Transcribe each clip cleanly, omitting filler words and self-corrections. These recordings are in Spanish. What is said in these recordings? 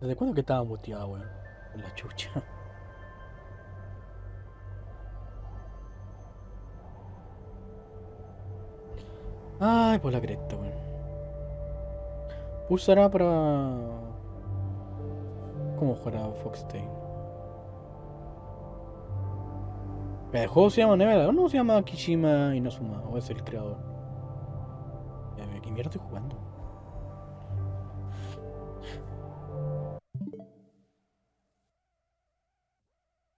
¿Desde cuándo que estaba muteado, weón? La chucha. Ay, por la cresta, weón. Pulsará para... ¿Cómo jugar a Foxtail? ¿El juego se llama Nevada o no se llama Kishima Inazuma? ¿O es el creador? ¿Qué mierda estoy jugando?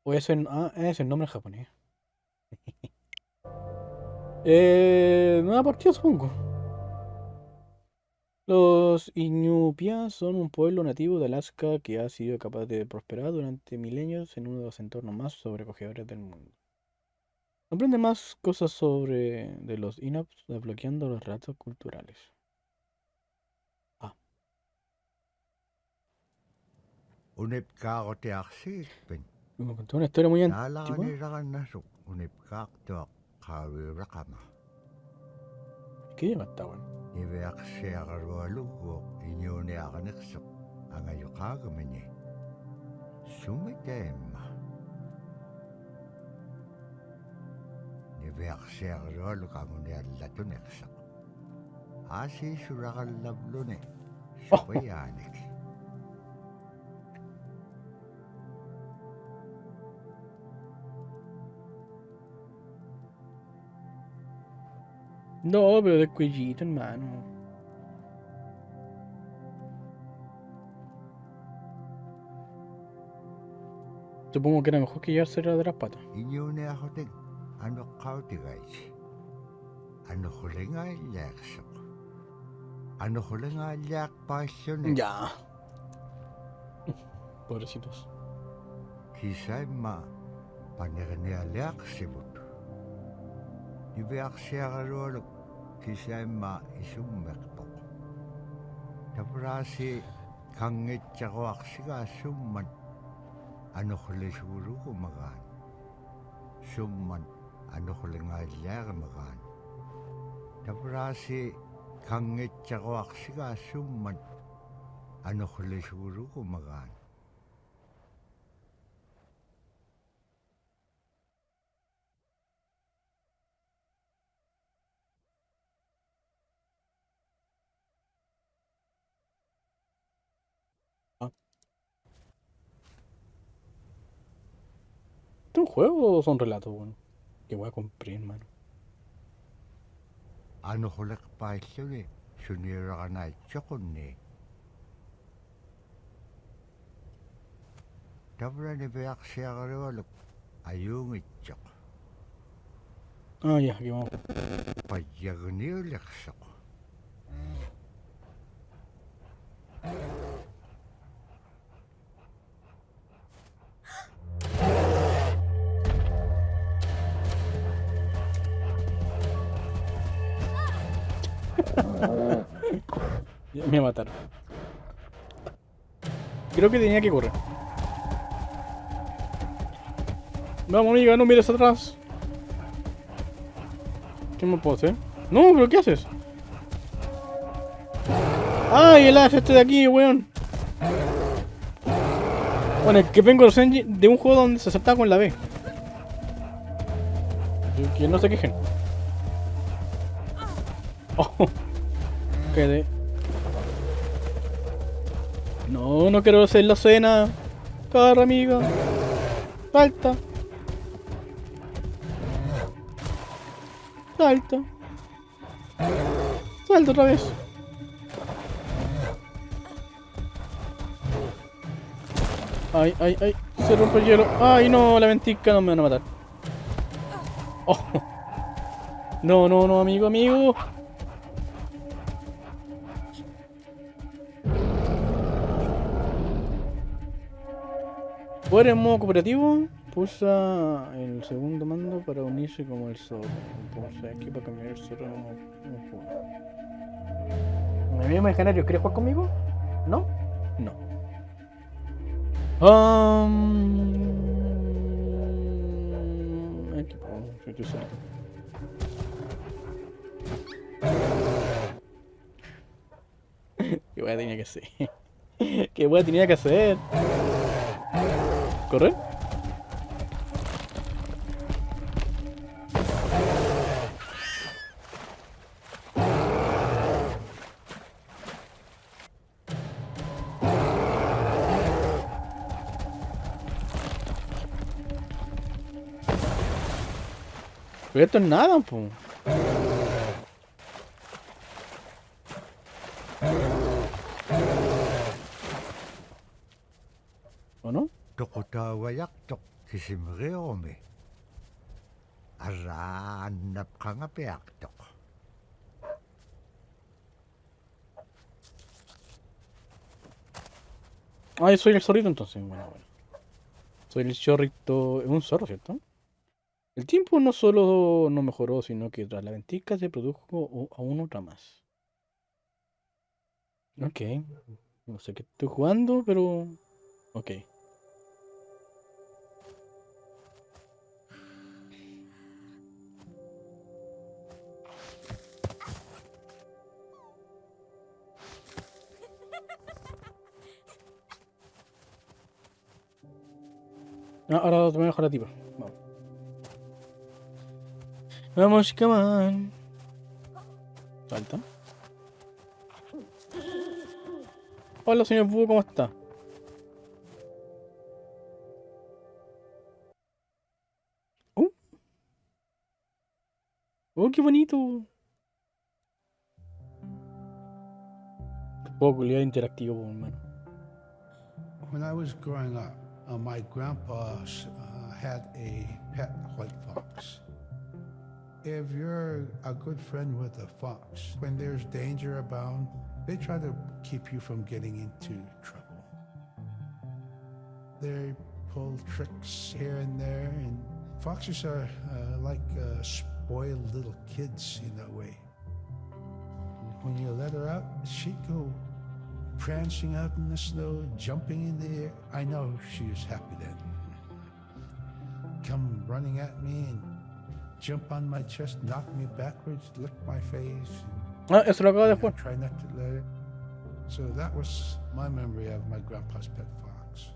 ¿O es el... Ah, es el nombre japonés? Nueva partida supongo. Los Iñupias son un pueblo nativo de Alaska que ha sido capaz de prosperar durante milenios en uno de los entornos más sobrecogedores del mundo. Aprende más cosas sobre de los Inups desbloqueando los relatos culturales. Ah, Unipkaaqutiarsiikpin me contó una historia muy antigua. naalaganirannaasuq unipkaaqtuaq qaaviuraqama ¿Qué idioma está, weón? niviaqsiaqarualugguuq iñuuniaqaneqsuq angayoqaagamani sumitaimma niviaqsiaqarualug anguniallatuneqsaq aasiisuraqallavluni suqiyaanik No, pero de cuellito, hermano. Supongo que era mejor que llevársela de las patas. iñuuniaqutик anuqqautigaiti anuqulingaallaaqsuq anuqulingaallaaqpaalluni Ya. Pobrecitos. kisaimma panernialiaqsivut niviaqsiaqarualuk kisaimma isummeqpoq tapuraasi kangitsaquaqsigaasumman anuqlisugurugumagaan summan anuqulingaallaaqamagaan tapuraasi kangitsaquaqsigaasumman anuqlisugurugumagaan Ah. ¿Esto es un juego o son relatos, weón? Que voy a comprar, hermano. anuquliqpaalluni suniuraqanaitsoqunni tavrani viaqsiaqarualuk ayuungitsoq Ah, ya, aquí vamos. payyagniuliqsoq Ya me mataron. Creo que tenía que correr. Vamos, amiga, no mires atrás. ¿Qué me puedo hacer? No, pero ¿qué haces? ¡Ay, el as este de aquí, weón! Bueno, es que vengo de un juego donde se saltaba con la B. Que no se quejen. Oh, quedé. No, no quiero hacer la cena. Corre, amigo. Salta. Salta. Salta otra vez. Ay, ay, ay. Se rompe el hielo. Ay, no, la ventisca no me van a matar. Oh. No, no, no, amigo, amigo. Jugar en modo cooperativo, pulsa el segundo mando para unirse como el solo. Entonces aquí para cambiar el solo no juego. Mi amigo imaginario, ¿quieres jugar conmigo? ¿No? No. Equipo, estoy solo. Igual tenía que ser. ¿Qué wea tenía que hacer? ¿Correr? Pero esto es nada, po. ¿O no? Tokutawayak kisimriome. Aranap kangapiak tok. Ah, yo soy el zorrito entonces. Bueno, bueno. Soy el zorrito. Es un zorro, ¿cierto? El tiempo no solo no mejoró, sino que tras la ventisca se produjo aún otra más. Ok. No sé qué estoy jugando, pero... Ok. Ah, ahora lo tomé mejor a ti, pues. Vamos. Vamos, come on. Salta. Hola, señor Búho, ¿cómo está? Oh, oh, qué bonito. Juego culiado interactivo, pues, hermano. When I was growing up, my grandpa had a pet white fox. If you're a good friend with a fox, when there's danger abound, they try to keep you from getting into trouble. They pull tricks here and there, and foxes are like spoiled little kids in a way. When you let her out, she'd go prancing out in the snow, jumping in the air. I know she was happy then. Come running at me and jump on my chest, knock me backwards, lick my face. Ah, eso lo acabo de jugar. Try not to let it. So that was my memory of my grandpa's pet fox.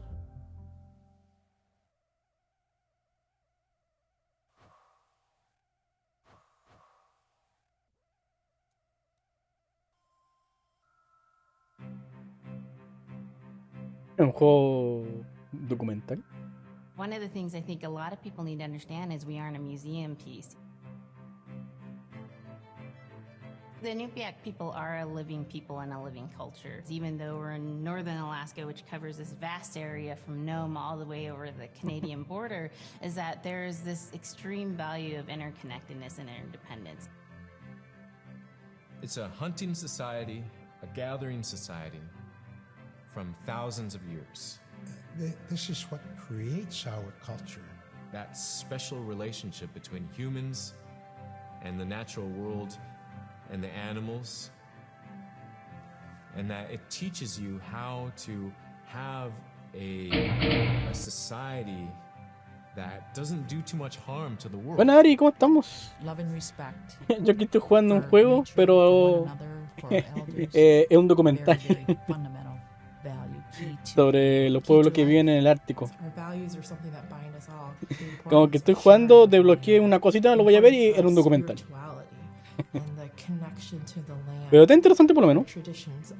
Es un juego documental. One of the things I think a lot of people need to understand is we aren't a museum piece. The Inupiaq people are a living people and a living culture. Even though we're in northern Alaska, which covers this vast area from Nome all the way over the Canadian border, is that there's this extreme value of interconnectedness and interdependence. It's a hunting society, a gathering society from thousands of years. This is what creates our culture. That special relationship between humans and the natural world and the animals, and that it teaches you how to have a society that doesn't do too much harm to the world. Bueno, Ari, ¿cómo estamos? Love and respect Yo aquí estoy jugando un for juego, nature, pero for one another, for elders. es un documental Very, very fundamental value, key to- sobre los key pueblos to que life. viven en el Ártico. Our values are something that bind us all. The Como que importance estoy of jugando, sharing with one desbloqueé another. una cosita, lo voy a ver y Importance era un of documental. spirituality and the connection to the land. Pero está interesante por lo menos. Traditions,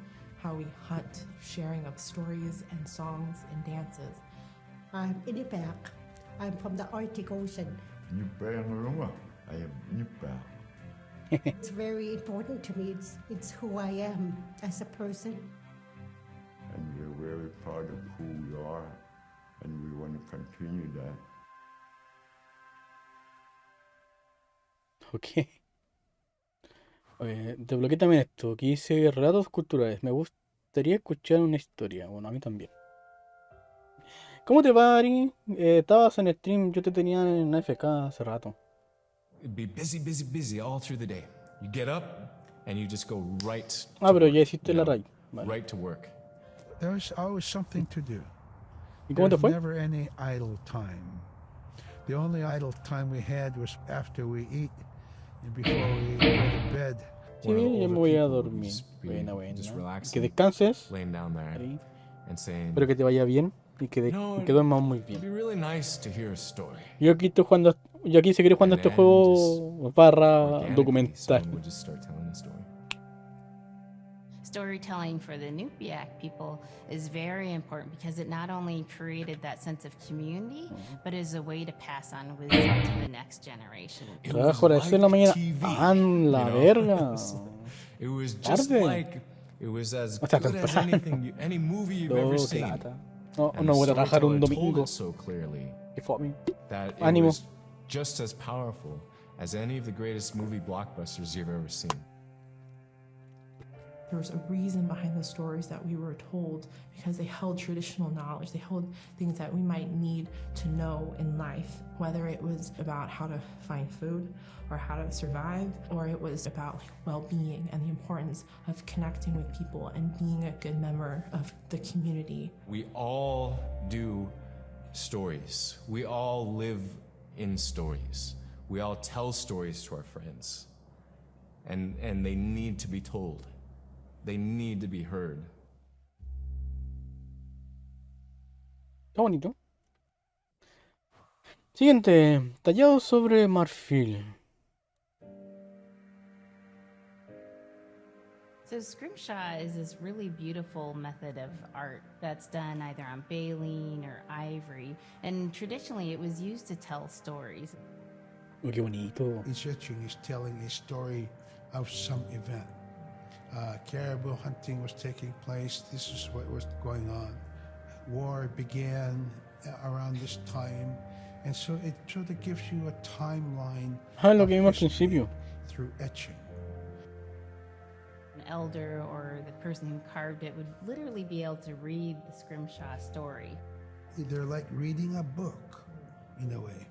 how we hunt, sharing of stories and songs and dances. I'm Inupiaq. I'm from the Arctic Ocean. I am Nipa. It's very important to me. It's who I am as a person. And we're very proud of who we are, and we want to continue that. Ok. Desbloqueé también esto. Aquí dice relatos culturales. Me gustaría escuchar una historia. Bueno, a mí también. ¿Cómo te va, Ari? Estabas en stream, yo te tenía en AFK hace rato. It'd be busy, busy, busy all through the day. You get up and you just go right to Ah, pero work, ya hiciste you la know, raid. Vale. right to work. There's always something to do. ¿Y cómo te There's fue? never any idle time. The only idle time we had was after we eat and before we go to bed. Sí, one of the ya me older voy a people would dormir. just be Buena. just Que relaxing, descanses. laying down there Ahí. and saying, Espero que te vaya bien y que, you know, que duermas muy it'd be bien. really nice to hear a story. Yo aquí seguiré jugando And este then juego barra Organically, documental. someone would just start telling a story. Storytelling for the Nupiaq people is very important because it not only created that sense of community, but is a way to pass on wisdom to the next generation. It Trabajo was a las 6 de la like mañana. TV, ¡Ah, la you know? verga! It was just Tarde. like, it was as O sea, good as temprano. any movie you've No, ever qué seen. lata. No, And no the voy a trabajar un storyteller told domingo. it so clearly Qué fome. that it Ánimo. was just as powerful as any of the greatest movie blockbusters you've ever seen. There was a reason behind the stories that we were told because they held traditional knowledge. They held things that we might need to know in life, whether it was about how to find food or how to survive, or it was about well-being and the importance of connecting with people and being a good member of the community. We all do stories. We all live in stories. We all tell stories to our friends. And they need to be told. They need to be heard. Está bonito. Siguiente. Tallado sobre marfil. So scrimshaw is this really beautiful method of art that's done either on baleen or ivory, and traditionally it was used to tell stories. Uy, qué bonito. Each etching is telling a story of some event. Caribou hunting was taking place. This is what was going on. War began around this time, and so it sort of gives you a timeline Lo of que vimos al history principio. through etching. An elder or the person who carved it would literally be able to read the scrimshaw story. They're like reading a book, in a way.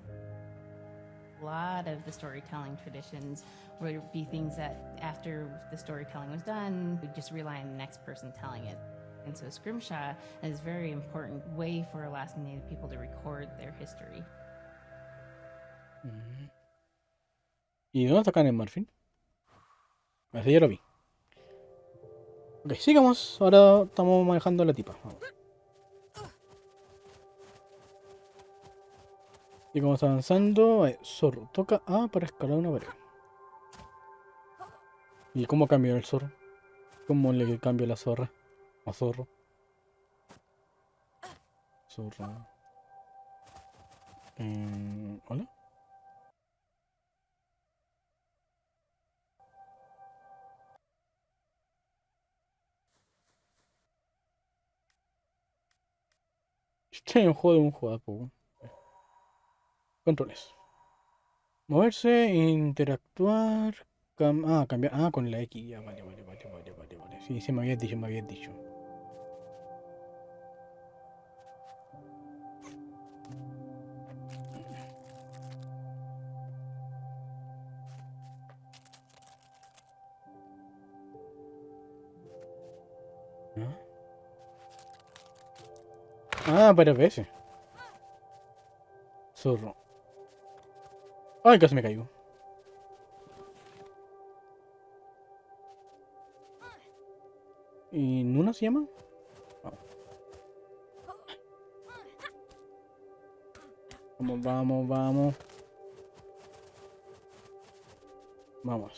A lot of the storytelling traditions would be things that after the storytelling was done, we'd just rely on the next person telling it. And so scrimshaw is a very important way for Alaskan Native people to record their history. ¿Y dónde está acá en el marfil? Así ya lo vi. Ok, sigamos. Ahora estamos manejando a la tipa. Vamos. Y como está avanzando, zorro. Toca A para escalar una pared. ¿Y cómo cambió el zorro? ¿Cómo le cambio la zorra? O zorro. Zorro. ¿Hola? Este es un juego de un jugador. Controles. Moverse, interactuar. Cambiar. Ah, con la X. Ya, vale. Sí, me habías dicho. Varias veces. Zorro. Ay, casi me caigo. ¿Y Nuna se llama? Vamos. Vamos.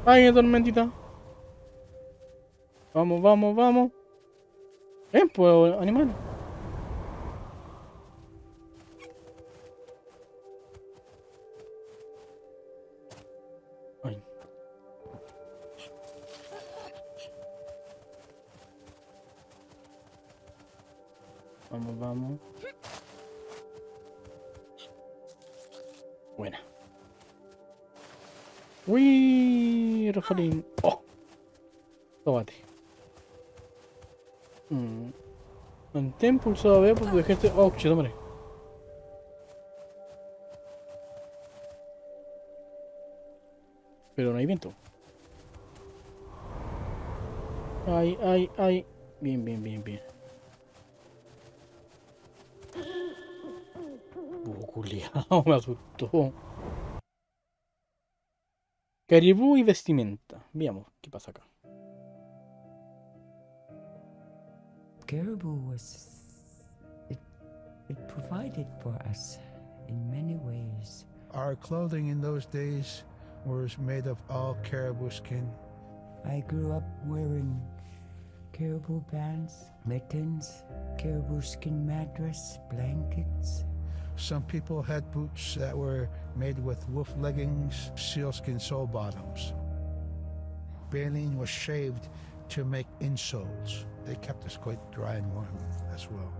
Ay, tormentita. Vamos. Pues, animal. Ay. Vamos. Buena. Uy, Rafaelín. Oh. Tómate. Mantén pulsado B porque dejaste. Oh, chido, hombre. Pero no hay viento. Ay. Bien. culiao, me asustó. Caribú y vestimenta. Veamos qué pasa acá. Caribou it provided for us in many ways. Our clothing in those days was made of all caribou skin. I grew up wearing caribou pants, mittens, caribou skin mattress, blankets. Some people had boots that were made with wolf leggings, sealskin sole bottoms. Baleen was shaved to make insoles. They kept us quite dry and warm as well.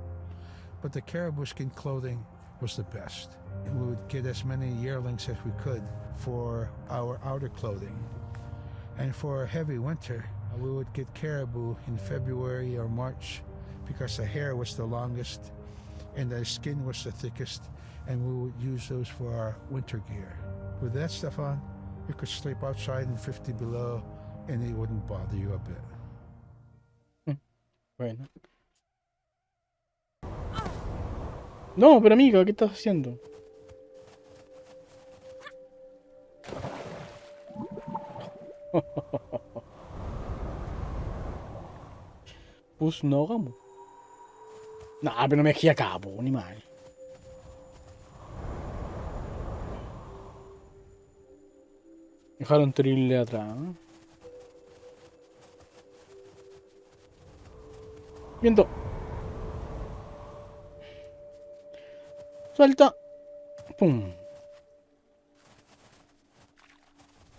But the caribou skin clothing was the best. And we would get as many yearlings as we could for our outer clothing. And for a heavy winter, we would get caribou in February or March because the hair was the longest and the skin was the thickest, and we would use those for our winter gear. With that stuff on, you could sleep outside in 50 below and it wouldn't bother you a bit. Bueno. No, pero amiga, ¿qué estás haciendo? Pues no hagamos. Nah, pero no me dejé acá, po, ni mal. Dejaron terrible atrás. ¿Eh? Viento. Suelta. Pum.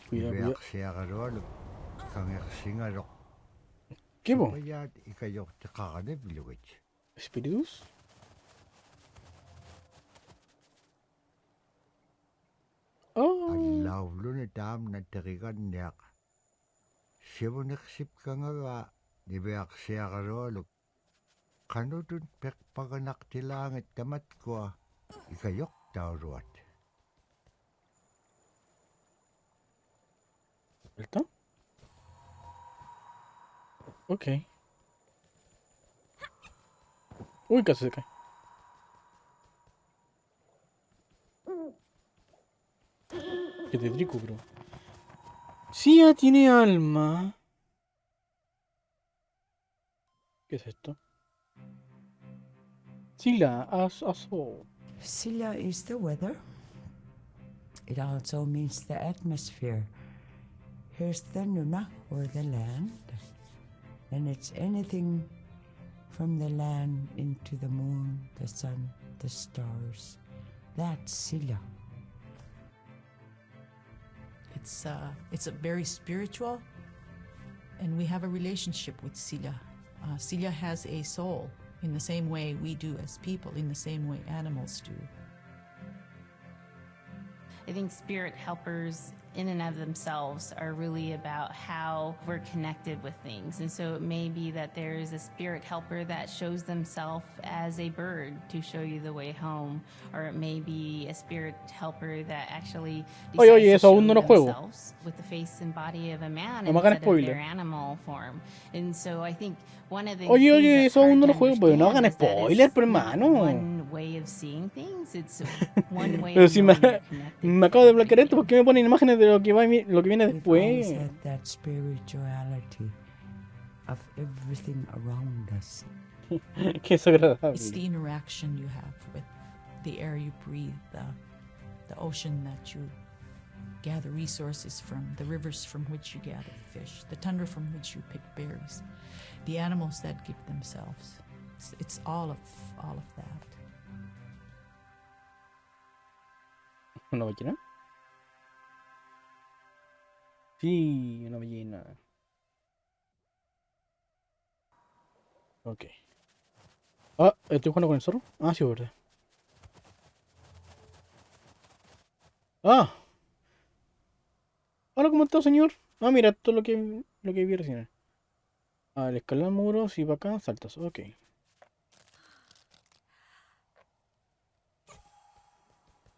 Cuidado, cuidado. Ibeaksiagalualuk kangersingalok. ¿Qué po? Supayat ikayok tikakanebliwit. ¿Espíritus? Oh. Allaulun itam na teriganniaq. Simuniksip kangaga ibeaksiagalualuk. Kanudun pekpaganak tilangit tamatkua ikayok tauruat. ¿Vuelta? Ok. Uy, casi se cae. Qué tétrico, bro. Sí, ya tiene alma. ¿Qué es esto? Sila, aso. Sila is the weather. It also means the atmosphere. Here's the nuna, or the land. And it's anything from the land into the moon, the sun, the stars. That's Sila. It's a very spiritual, and we have a relationship with Sila. Sila has a soul in the same way we do as people, in the same way animals do. I think spirit helpers in and of themselves are really about how we're connected with things. And so it may be that there is a spirit helper that shows themselves as a bird to show you the way home, or it may be a spirit helper that actually Oye, decides to eso show aún no lo juego. themselves with the face and body of a man No me hagan instead of spoiler. their animal form. And so I think one of the Oye, things oye, that's eso hard aún no to lo juego, pues no hagan understand is that spoiler, it's pero not hermano. one way of seeing things, it's one way Pero of si me, knowing you're connected me to acabo de bloquear esto, everything. ¿por qué me ponen imágenes de lo que va, lo que viene We've always después? had that spirituality of everything around us. Qué desagradable. It's the interaction you have with the air you breathe, the ocean that you gather resources from, the rivers from which you gather fish, the tundra from which you pick berries, the animals that give themselves. It's all of that. ¿Una ballena? Sí, una ballena. Ok. Ah, ¿estoy jugando con el zorro? Ah, sí, verdad. Ah. Hola, ¿cómo está, señor? Ah, mira, todo lo que vi recién. Ah, el escalar muros y para acá saltas. Ok.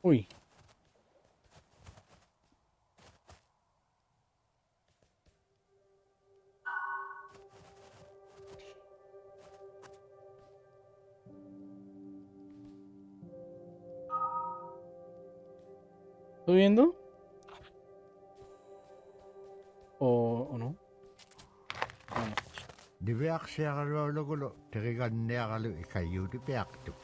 Uy. ¿Estoy viendo? ¿O no? Niveaksiaqalualugulo teriganniaqalu ikayuutipiaqtuk.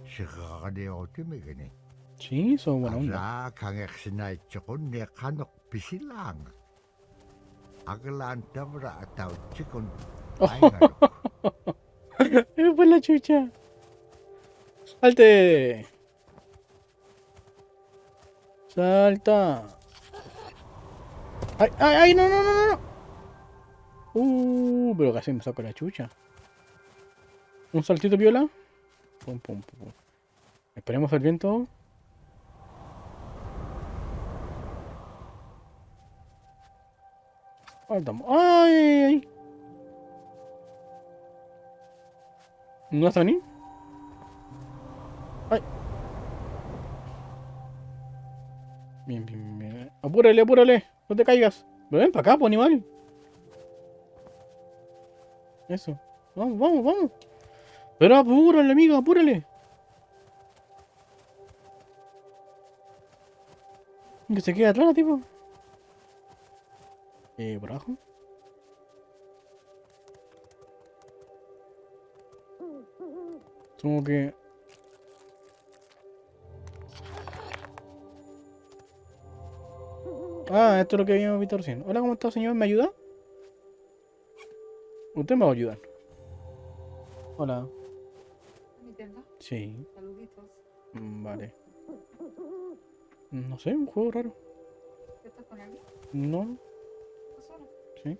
Siqaqaniutimigini. Sí, son buena onda. Asa kangeqsinaitsuqunni qanuq pisilaanga. Aglaan tabra atautsikun aingaluk. ¡Por la chucha! ¡Salte! ¡Salta! ¡Ay, ay, ay! ¡No, no, no, no! Pero casi me saco la chucha. Un saltito piola. Pum, pum, pum, pum. Esperemos el viento. Ahí estamos. ¡Ay, ay, ay! ¿No está ni? ¡Ay! Bien, bien, bien. Apúrale, apúrale. No te caigas. Ven para acá, pues, animal. Eso. Vamos, vamos, vamos. Pero apúrale, amigo, apúrale. Que se queda atrás, tipo. Por abajo. Como que... Ah, esto es lo que habíamos visto recién. Hola, ¿cómo está, señor? ¿Me ayuda? Usted me va a ayudar. Hola. ¿Mi tienda? Sí. Saluditos. Vale. No sé, un juego raro. ¿Estás con alguien? No, ¿Estás solo? sí.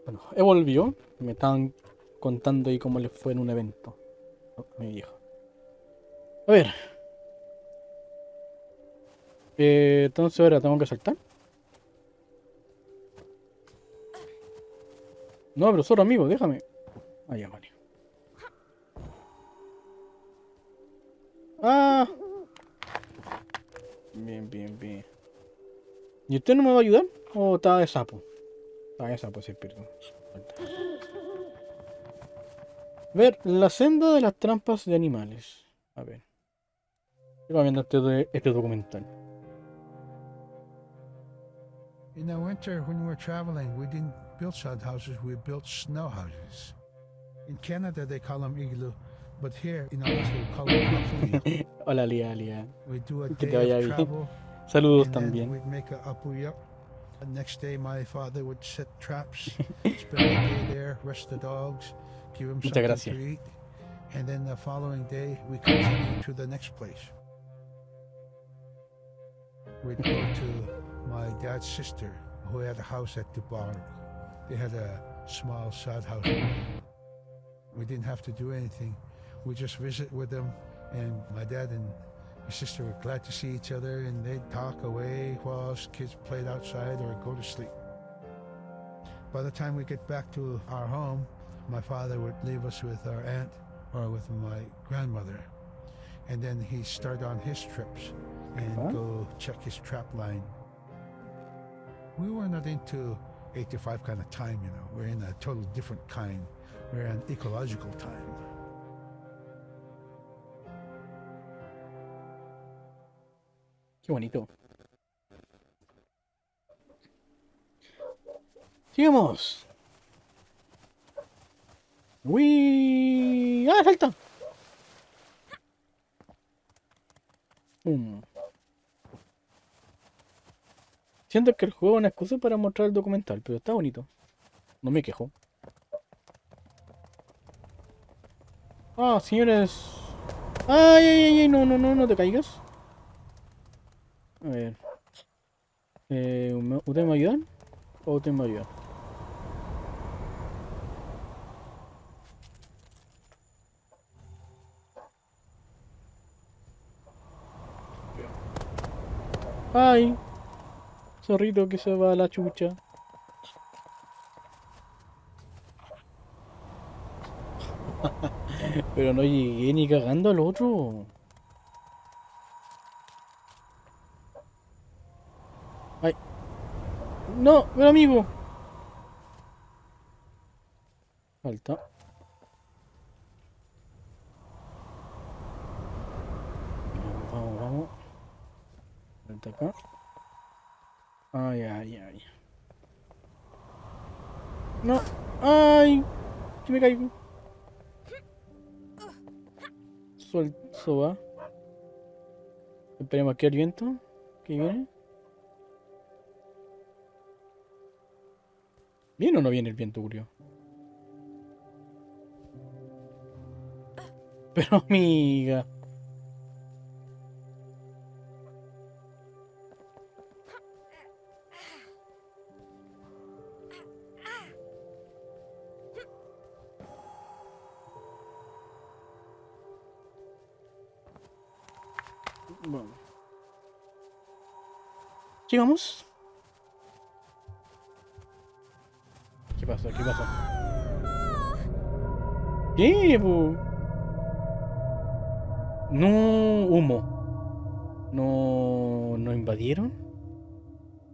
Bueno, he volvido. Me estaban contando ahí cómo les fue en un evento. Mi viejo. A ver. Entonces ahora tengo que saltar. No, pero solo amigo, déjame. Ay, ya, vale. Ah. Bien, bien, bien. ¿Y usted no me va a ayudar? ¿O está de sapo? Está de sapo ese espíritu. Ver, la senda de las trampas de animales. A ver. Estoy viendo este documental. In the winter, when we're traveling, we didn't build sod houses, we built snow houses. In Canada, they call them igloo, but here in Alaska, we call them apuya. Hola, Lia. We do a Que te day vaya of bien. travel, Saludos and then también. we'd make a apuya. The next day, my father would set traps, spend the day there, rest the dogs, give them Muchas something gracias. to eat, and then the following day, we continue to the next place. We'd go to my dad's sister, who had a house at Dubarg. They had a small sod house. We didn't have to do anything. We just visit with them, and my dad and his sister were glad to see each other, and they'd talk away while us kids played outside or go to sleep. By the time we get back to our home, my father would leave us with our aunt or with my grandmother, and then he'd start on his trips and go check his trap line. We were not into 8 to 5 kind of time, you know. We're in a total different kind. We're in ecological time. Qué bonito. Sigamos. ¡Uy! ¡Ah, salta! Siento que el juego es una excusa para mostrar el documental, pero está bonito. No me quejo. Ah, señores. Ay, ay, ay, no, no, no, no te caigas. A ver. ¿Ustedes me ayudan? ¿O ustedes me ayudan? Ay. Zorrito que se va a la chucha. Pero no llegué ni cagando al otro. Ay. No, pero amigo. Falta. Hasta acá. Ay, ay, ay. No. Ay. Que me caigo. Suelto va. Esperemos aquí el viento. Que viene. ¿Viene o no viene el viento, Julio? Pero amiga. Bueno. Llegamos. ¿Qué pasó? ¿Qué pasó? ¿Qué, po? No, humo. No, ¿nos invadieron?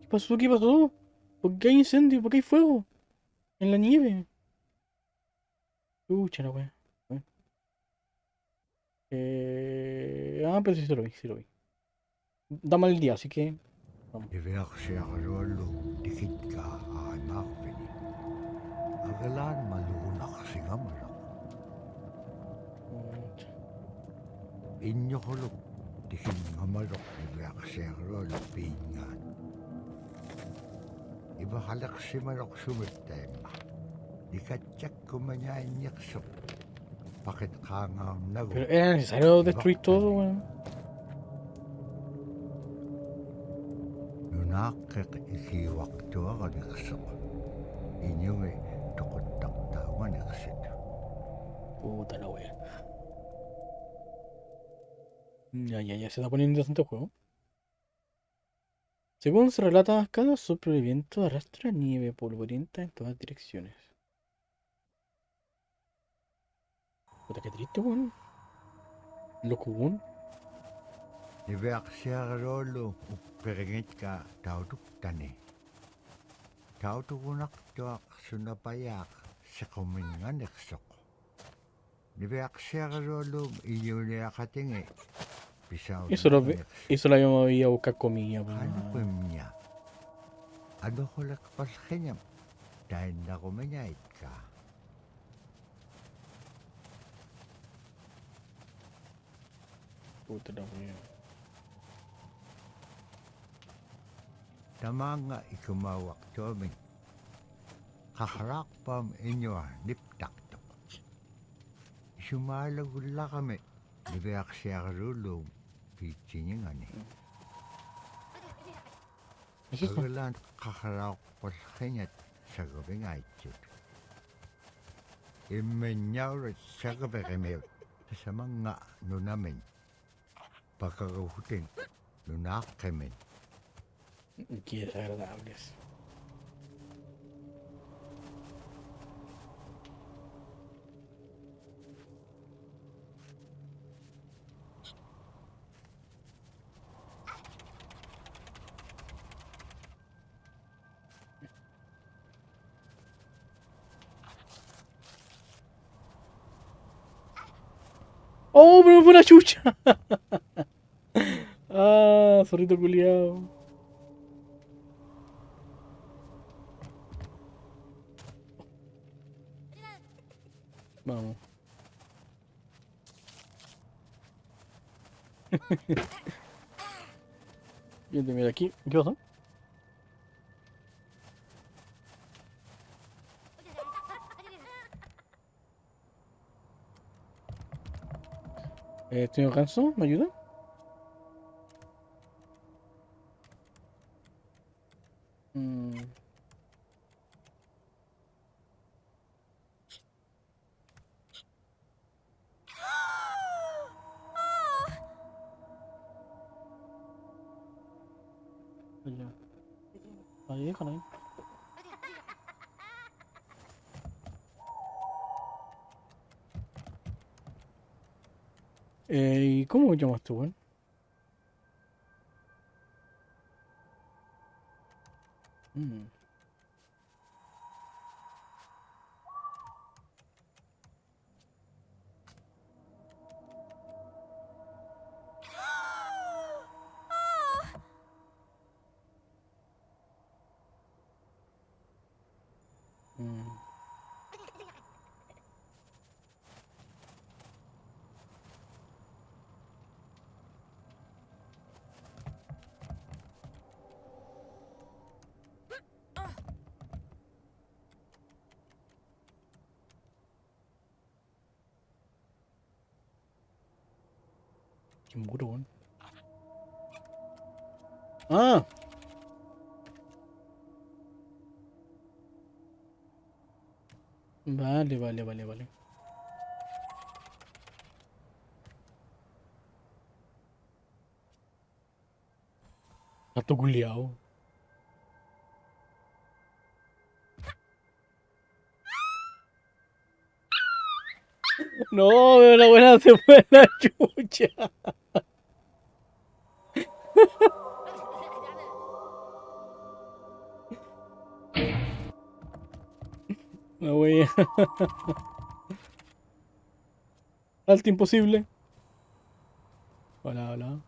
¿Qué pasó? ¿Qué pasó? ¿Por qué hay incendio? ¿Por qué hay fuego? En la nieve. Ucha la wea. Pero sí se lo vi, sí lo vi. Da mal el día, así que. Vamos. Iveaksiaqaluallu tikitkaa aanaarpini. Agalaan maluunaqsingamalaq. Inñoquluk tikinngamaluq iveaksiaqaluallu piingaan. Ivaqaleqsimaluq sumittaimma. Nikatchakkumañainñiqsuq. Paqitqaangaarnagu. Pero era necesario destruir todo, weón. Nunaaqqiq ikiuaqtuaqaniqsuq. Iñungi toquttaqtauganiqsit. Puta la wea. Ya, se está poniendo interesante el juego. Según se relata, cada superviviente arrastra nieve polvorienta en todas direcciones. Puta, qué triste, weón. Lo común. Iveaksiaqaluallu upperingitkaa tautuktani. Tautugunaqtuaq sunapayaaq sequminganiqsoq. Niveaksiaqaluallu iyuliaqatingi Eso lo habíamos ido a buscar comida, weón. Hanuqimña. Anuqulaqpalqiñam tainnaqumiñaitkaa. Puta la wea. Tamanga ikumawaqtuamin. Qaqraqpam iñua niptaqtuq. Isumalagullaqami niveaksiaqaluulluum piitsiñingani. Agalaan qaqraqpalqiñat sagavingaitsit. Immiñaurat sagaviqimiut tasamanga nunamin. Paqaguhutin nunaqqimin. Qué desagradables. ¡Oh, pero fue la chucha! Ah, zorrito culiao. Vamos. Bien, mira aquí. ¿Qué pasa? Estoy canso, ¿me ayuda? Ya. Ahí, déjala ahí. ¿Y cómo llamaste, weón? Mm. Qué muro, weón. Ah. Vale, vale, vale, vale. Gato culiao. No, pero la buena se fue a la chucha. La wea. Alto imposible. Hola, hola.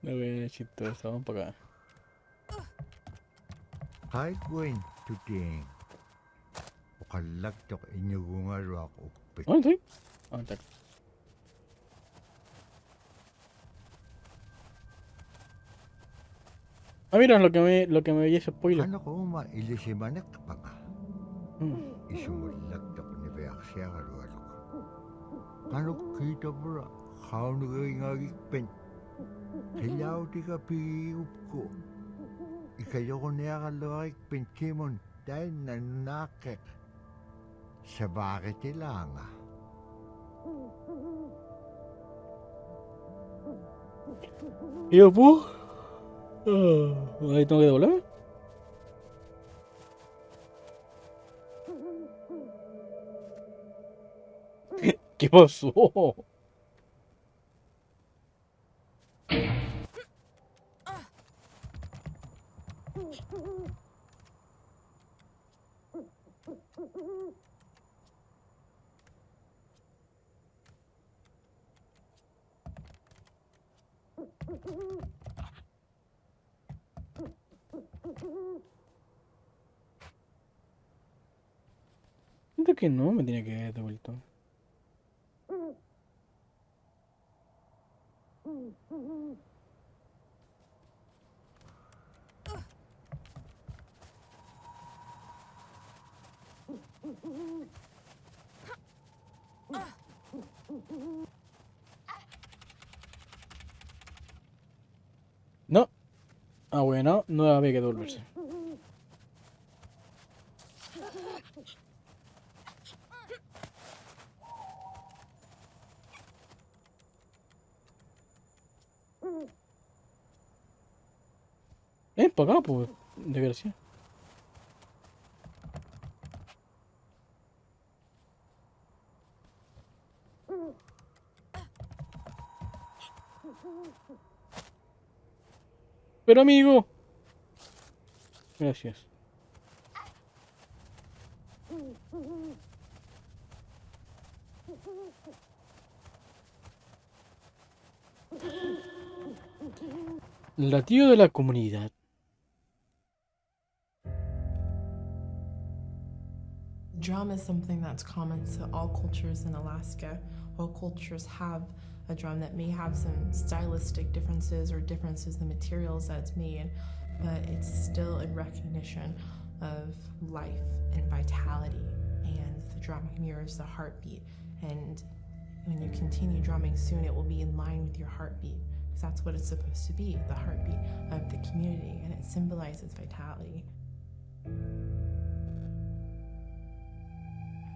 La wea chistosa, vamos para acá. Kahit Gwen, tuting. Ukalagtok inyugungaruak ukpik. ¿Dónde estoy? Ah, está acá. Ah, mira lo que me veía ese spoiler. Ano ko ma ilisimanak pa nga. Mm. Isumulagtok ni Beaksiagaruak. Kano kita bra, kaunu ngagikpen. Hilaw di ka piup ko. Ikayo ko niya kalawak pintimon dahil nanakik. Sa bakit ilanga? ¿Y yo, pu? Ahí tengo que devolverme. ¿Qué pasó? Siento que no me tiene que haber devuelto. No. Ah, bueno, no había que devolverse. Para acá, pues, desgracia. Pero amigo. Gracias. Latido de la comunidad. Drum is something that's common to all cultures in Alaska. All cultures have a drum that may have some stylistic differences or differences in the materials that it's made, but it's still in recognition of life and vitality. And the drum mirrors the heartbeat. And when you continue drumming soon, it will be in line with your heartbeat, because that's what it's supposed to be, the heartbeat of the community, and it symbolizes vitality.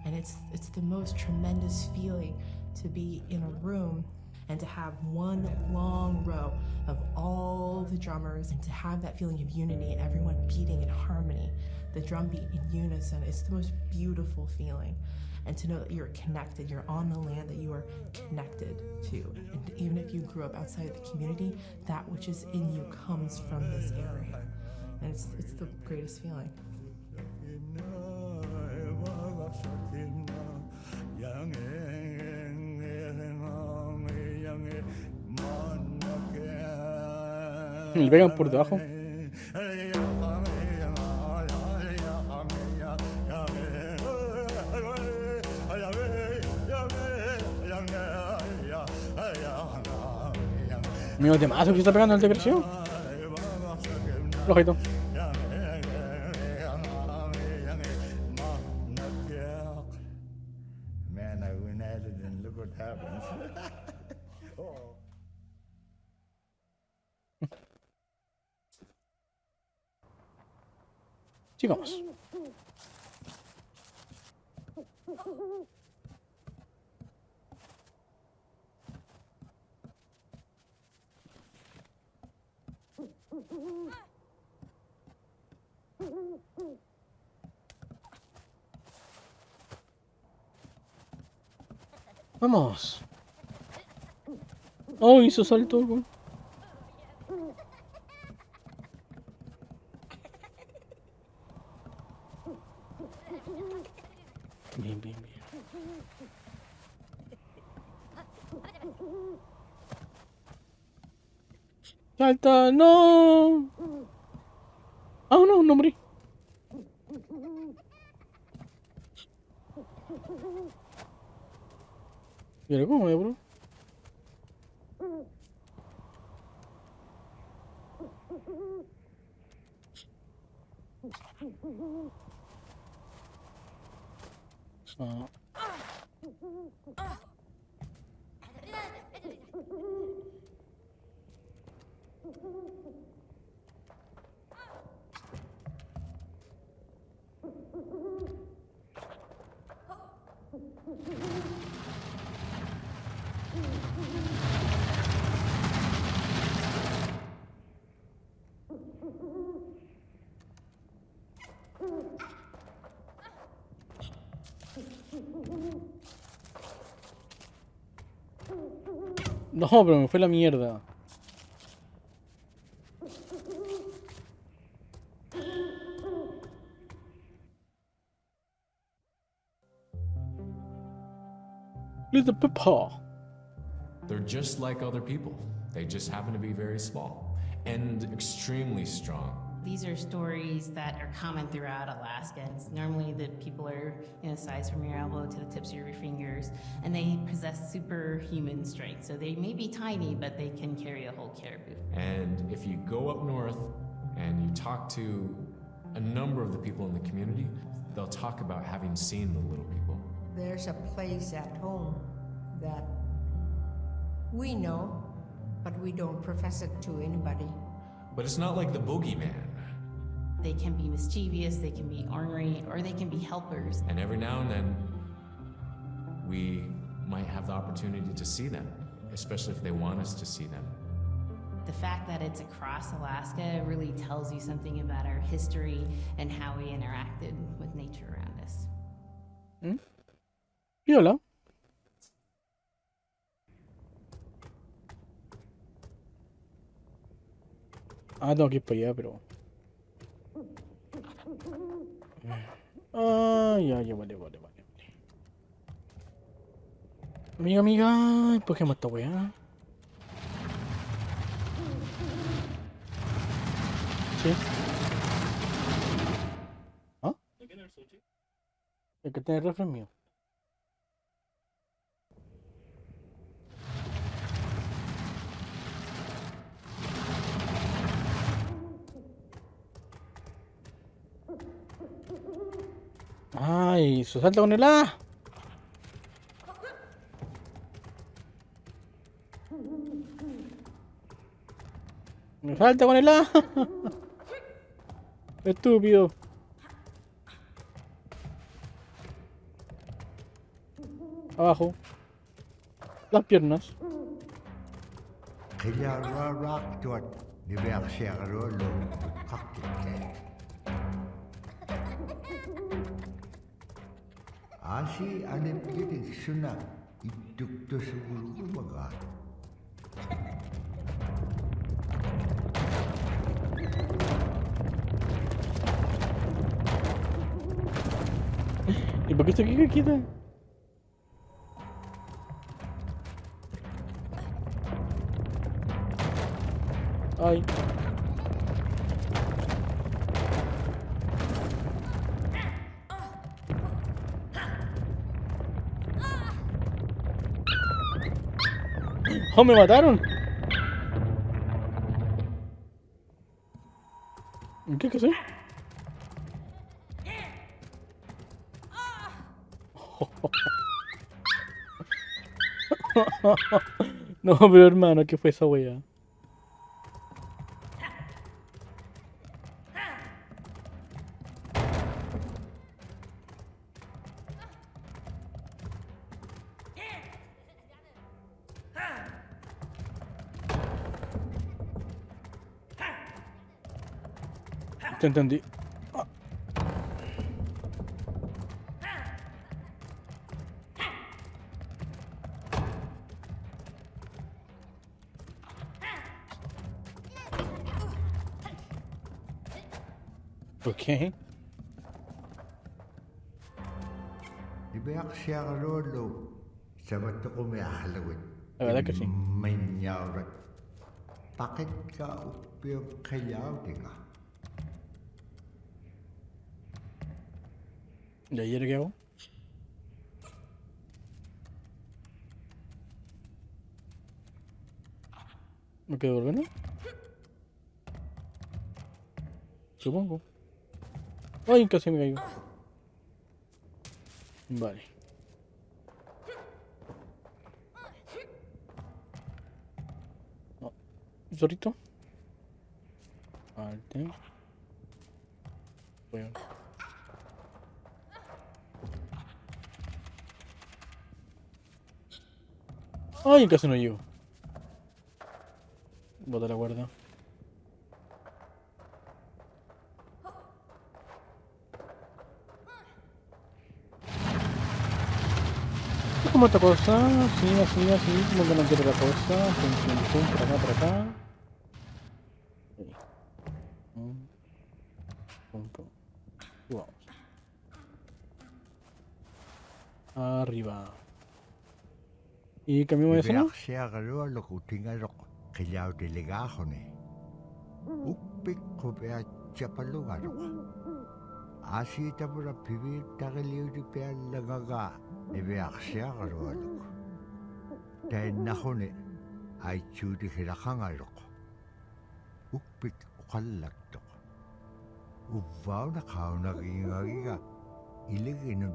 And it's the most tremendous feeling to be in a room and to have one long row of all the drummers and to have that feeling of unity and everyone beating in harmony, the drum beat in unison. It's the most beautiful feeling. And to know that you're connected, you're on the land that you are connected to. And even if you grew up outside of the community, that which is in you comes from this area. And it's the greatest feeling. Le pegan por debajo. Mira, temazo que se está pegando el depresión. Flojito. Sigamos. Vamos. Oh, hizo salto. Güey. Bien, bien, bien. Salta, no. Ah, no, no morí. ¿Y ahora cómo, bro? Ah. No, pero me fue la mierda. Little Peppa. They're just like other people. They just happen to be very small and extremely strong. These are stories that are common throughout Alaska. It's normally the people are size from your elbow to the tips of your fingers, and they possess superhuman strength. So they may be tiny, but they can carry a whole caribou. And if you go up north and you talk to a number of the people in the community, they'll talk about having seen the little people. There's a place at home that we know, but we don't profess it to anybody. But it's not like the boogeyman. They can be mischievous, they can be ornery, or they can be helpers. And every now and then, we might have the opportunity to see them, especially if they want us to see them. The fact that it's across Alaska really tells you something about our history and how we interacted with nature around us. ¿Y hola? Ah, tengo que ir para allá, pero... Ah, ya, vale. Amiga, empujemos esta weá. Sí. ¿Ah? El que tiene el refri es mío. Ay, se salta con el A. Me salta con el A. Estúpido. Abajo. Las piernas. Asi ane pikitik suna ituk to siguro baga. ¿Y por qué está aquí quita? Ay. ¡Oh, me mataron! ¿Qué hacer? No, pero hermano, ¿qué fue esa wea? Te entendí. Ok. Ibeaksiagalolo sabattoqumiarlagit La verdad que sí. immiñaurat paqitqa uppiuqqillautinga ¿Y ayer qué hago? ¿Me quedo volviendo? Supongo. ¡Ay! Casi me caigo. Vale. Oh, zorrito. Alte. Voy a... ¡Ay! Casi no llego. Bota la cuerda. Como esta cosa, así, así, así, como que no quiero la cosa, pum, pum, pum, por acá, por acá. Ahí. Pum, pum, pum. Y vamos. Arriba. ¿Y cambiamos de zona? Ibeaksiagaloluqutingaroq qillautilligaaxuni uppiqqupiatsapalugaroq aasiitapura piviittaqiliutipiallagaga ibeaksiagalualuk tainnaxuni aitsuutihilaqangaroq uppik uqallaktoq uvvauna qaunagiingagiga iliginun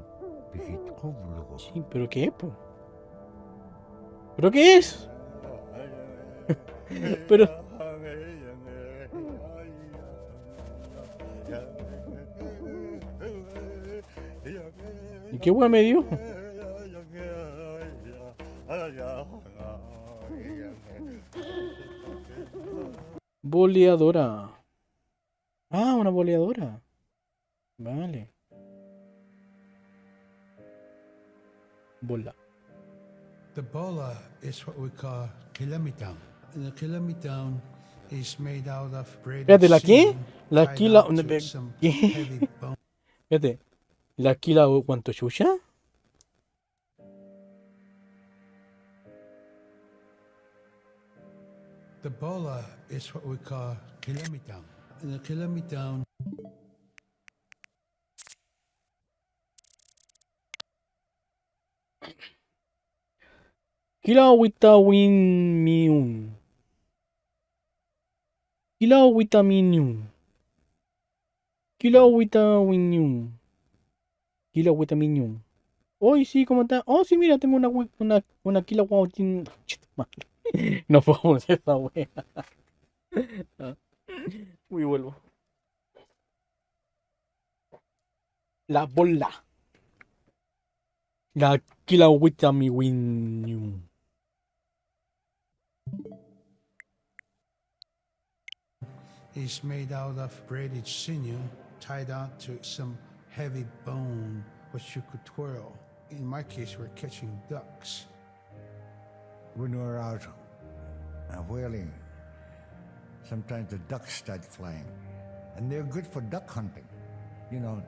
pikitquvlugu. Sí, pero ¿qué es, po? ¿Pero qué es? Pero... ¿Y qué hueá me dio? Boleadora. Ah, una boleadora. Vale. Bola. The bola is what we call kilamitan. And the kilamitan is made out of braided Fíjate, ¿la qué? sinew La tied quila... up to some ¿Qué? heavy bone. Fíjate. ¿La quila cuánto chucha? The bola is what we call kilamitan. And the kilamitan Kila witawin miun. Kila witaminium. Kila witaminium. Kila witaminium. Hoy sí, ¿cómo está? Oh, sí, mira, tengo una kila witaminium. No puedo poner esa wea. Uy, vuelvo. La bola. La kila witaminium. is made out of braided sinew tied out to some heavy bone which you could twirl. In my case, we're catching ducks. When we're out whaling, sometimes the ducks start flying. And they're good for duck hunting. You know,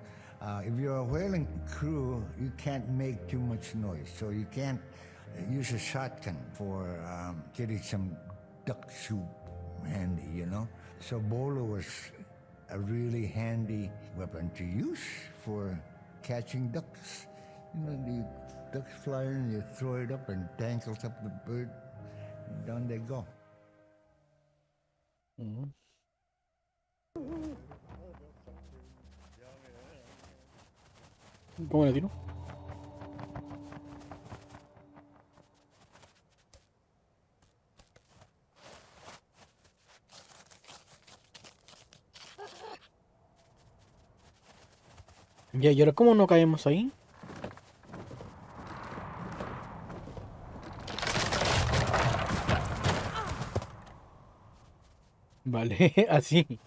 if you're a whaling crew, you can't make too much noise. So you can't use a shotgun for getting some duck soup handy, you know. So bolo was a really handy weapon to use for catching ducks. You know, the ducks fly in, you throw it up and tangles up the bird, and down they go. ¿Cómo la tiro? Ya, ¿y ahora cómo no caemos ahí? Vale, así.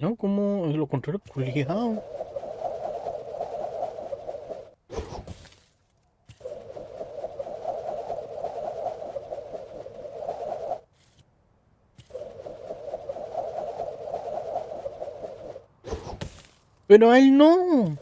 Hermano, ¿cómo lo controlo culiao? Pero a él no.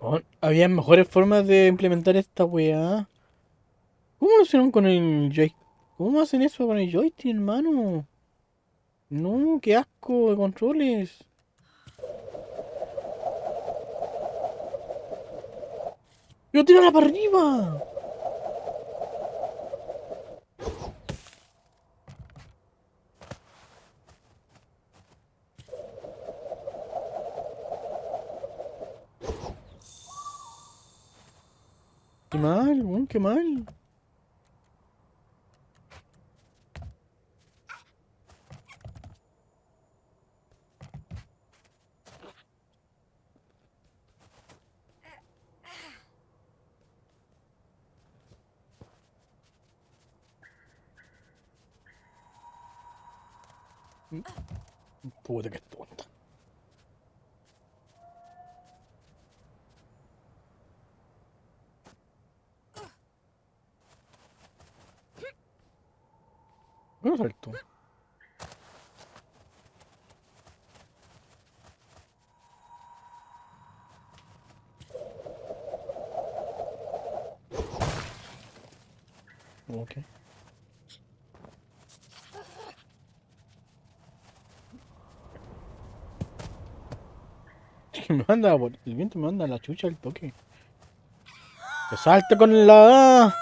Oh, había mejores formas de implementar esta weá. ¿Cómo lo hicieron con el joystick? ¿Cómo hacen eso con el joystick, hermano? No, qué asco de controles. ¡Yo tírala para arriba! Qué mal, weón, qué mal. Puta que tonta. ¿Cómo saltó? Ok. El viento me manda la chucha al toque. ¡Que salte con la...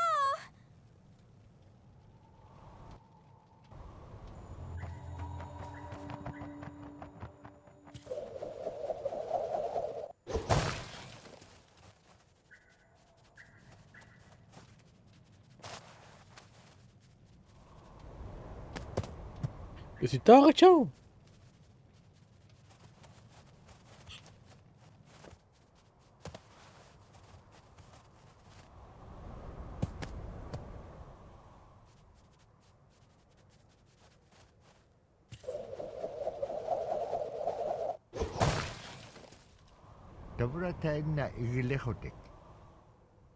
Que si estaba agachado. Tabra na igilehotek.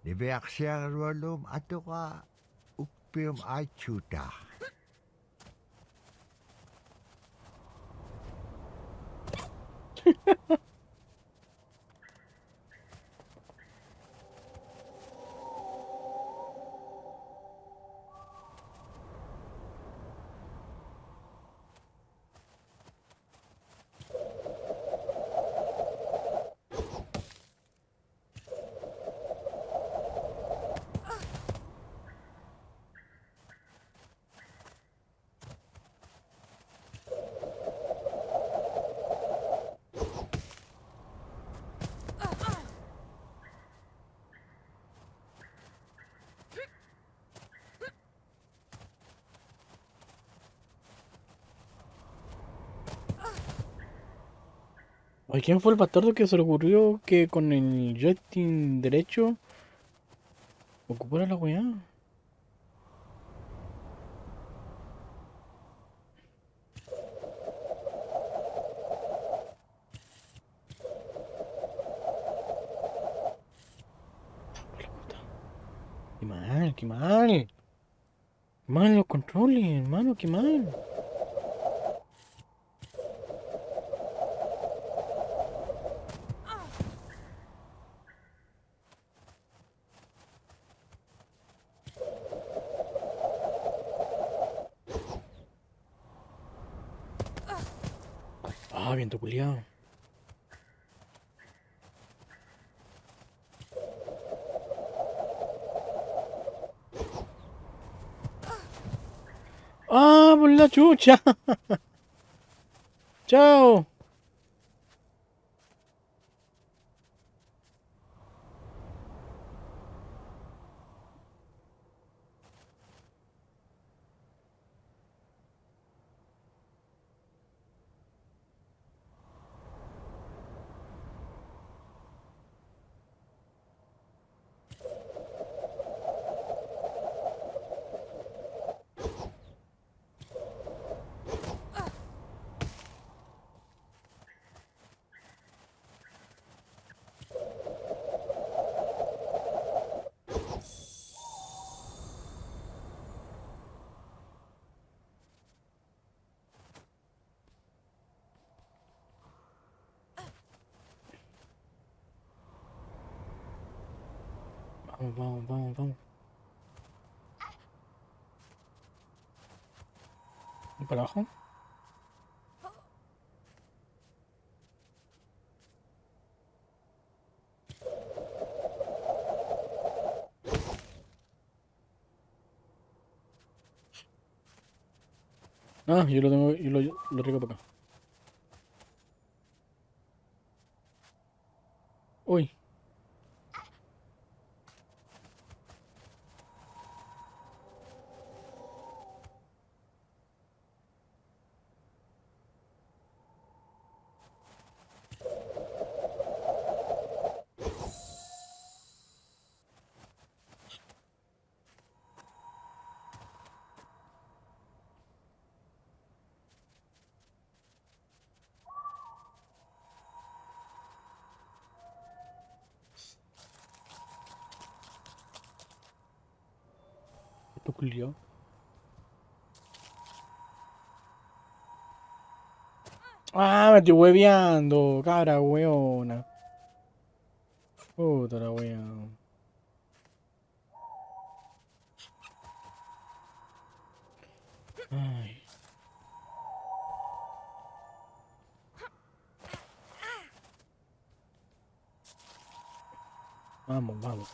Libeak siya rolum ato ka upium achuta. Oye, ¿quién fue el bastardo que se le ocurrió que con el joystick derecho ocupara la weá? Qué mal, qué mal. Qué mal los controles, hermano, qué mal. Ah, viento culiao. Ah, por la chucha. Chao. Vamos, vamos, vamos, vamos. ¿Y para abajo? Ah, yo lo tengo y lo traigo para acá. Uy. Esto culiao. Ah, me estoy hueveando, cabra weona. Puta la wea. Ay. Vamos, vamos.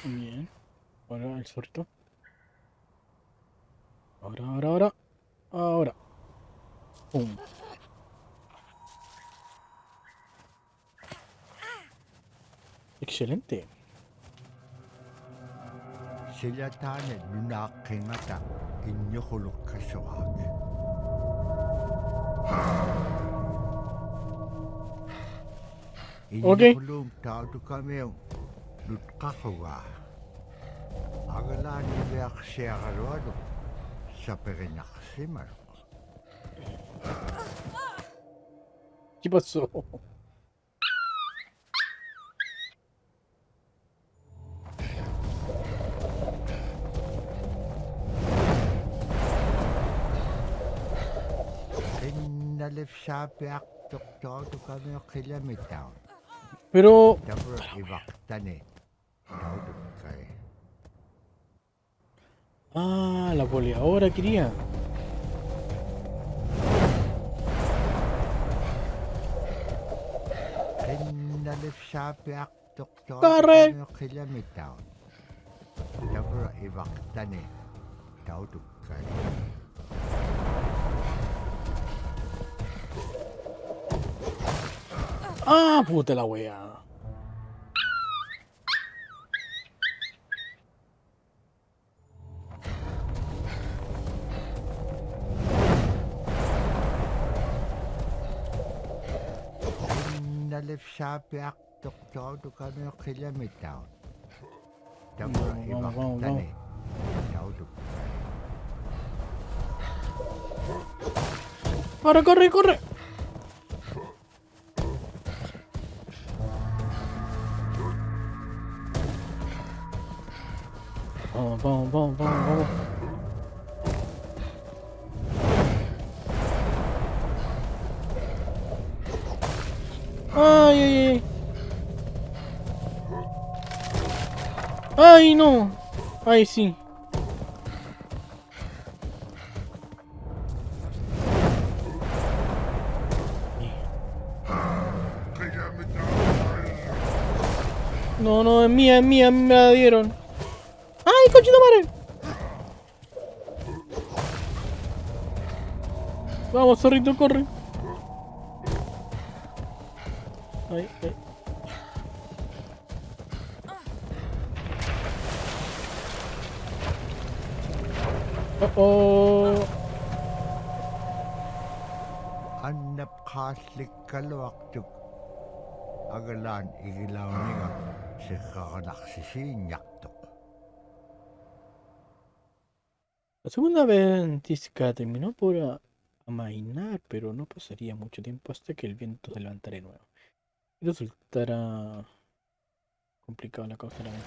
Bien. Ahora el suelto. Ahora. Pum. Excelente. Sila taane lunaqingata inyohulukkasuaq. Inyohulum tautukamiu lutqahuga. Agalaani veaqsiagalualu saperinaqsimalu. ¿Qué pasó? Innalifsaapiaq tuqtautukamiu qilamitaan. Pero... Tabra ibaqtani tautukkai. Ah, la boleadora quería. Innalifsaapiaq ¡Corre! tuqtautukamiu qilamitaan. Tabra ibaqtani tautukkai. Ah, puta la wea. Innalifsaapiaq tuqtautukamiu qilamitaan. Tabra Vamos, ibaqtani tautukkai. ¡Corre, corre, corre! Vamos. Ay. Ay, no. Ay, sí. No, es mía, me la dieron. ¡Ay, cochito madre! Vamos, zorrito, corre. Ay. Oh. Annap khaslik kalwaktuk. Agalan igilaw niga si kakanaksisinyak. La segunda ventisca terminó por amainar, pero no pasaría mucho tiempo hasta que el viento se levantara de nuevo. Y resultara complicado la cosa, la verdad.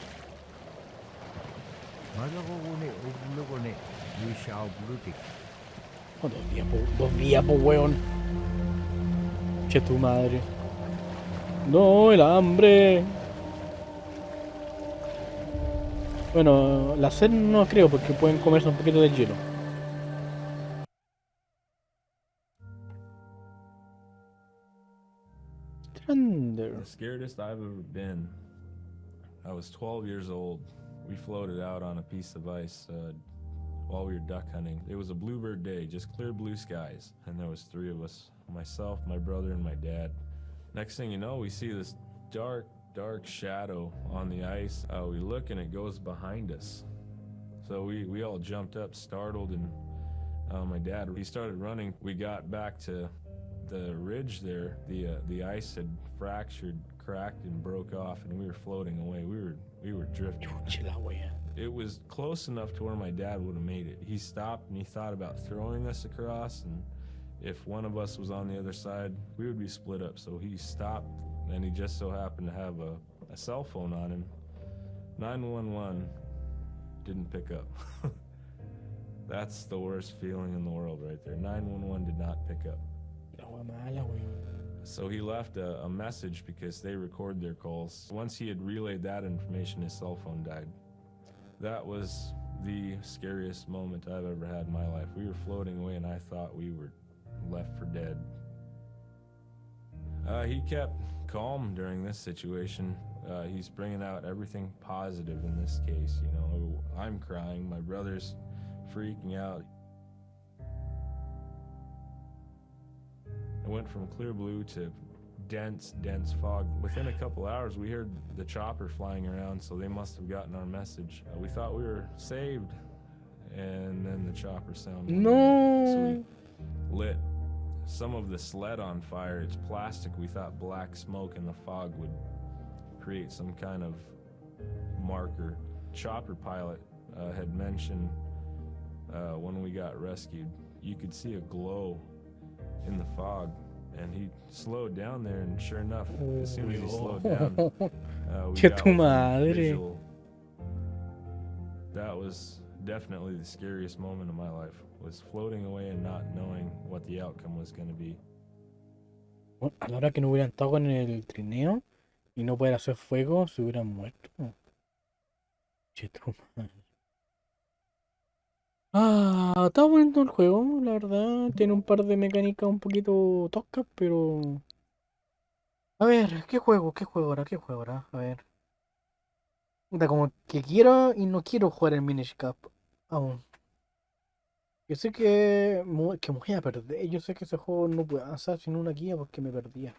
Oh, 2 días, po, weón. Che tu madre. No, el hambre. Bueno, la sed no creo porque pueden comerse un poquito de hielo. The scariest I've ever been. I was 12 years old. We floated out on a piece of ice while we were duck hunting. It was a bluebird day, just clear blue skies, and there was 3 of us: myself, my brother, and my dad. Next thing you know, we see this dark shadow on the ice. We look and it goes behind us. So we all jumped up, startled, and my dad, he started running. We got back to the ridge there. The ice had fractured, cracked, and broke off, and we were floating away. We were drifting. It was close enough to where my dad would have made it. He stopped and he thought about throwing us across, and if one of us was on the other side, we would be split up. So he stopped, and he just so happened to have a cell phone on him. 911 didn't pick up. That's the worst feeling in the world right there. 911 did not pick up. So he left a message because they record their calls. Once he had relayed that information, his cell phone died. That was the scariest moment I've ever had in my life. We were floating away and I thought we were left for dead. He kept calm during this situation. He's bringing out everything positive in this case. You know, I'm crying, my brother's freaking out. It went from clear blue to dense fog. Within a couple hours, we heard the chopper flying around, so they must have gotten our message. We thought we were saved, and then the chopper sound went No. So we lit some of the sled on fire. It's plastic. We thought black smoke in the fog would create some kind of marker. Chopper pilot had mentioned when we got rescued, you could see a glow in the fog, and he slowed down there, and sure enough, as soon as he slowed down, we got within visual. That was definitely the scariest moment of my life, was floating away and not knowing what the outcome was going to be. A la hora que no hubieran estado en el trineo y no poder hacer fuego, se hubieran muerto. Che tu madre. Está bonito el juego, la verdad. Tiene un par de mecánicas un poquito toscas, pero... A ver, ¿qué juego? ¿Qué juego ahora? ¿Qué juego ahora? A ver. Puta, como que quiero y no quiero jugar el Minish Cup aún. Yo sé que me voy a perder. Yo sé que ese juego no puedo avanzar sin una guía porque me perdía.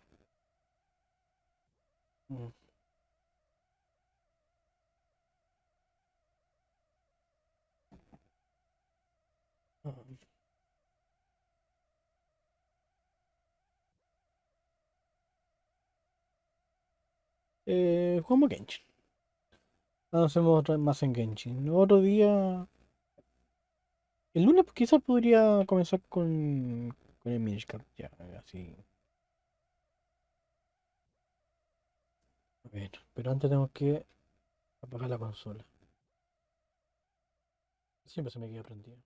Mm. Ah. Jugamos Genshin. Hacemos más en Genshin. Otro día. El lunes quizás podría comenzar con el Minish Cup. Ya, así. A ver, pero antes tengo que apagar la consola. Siempre se me queda prendida.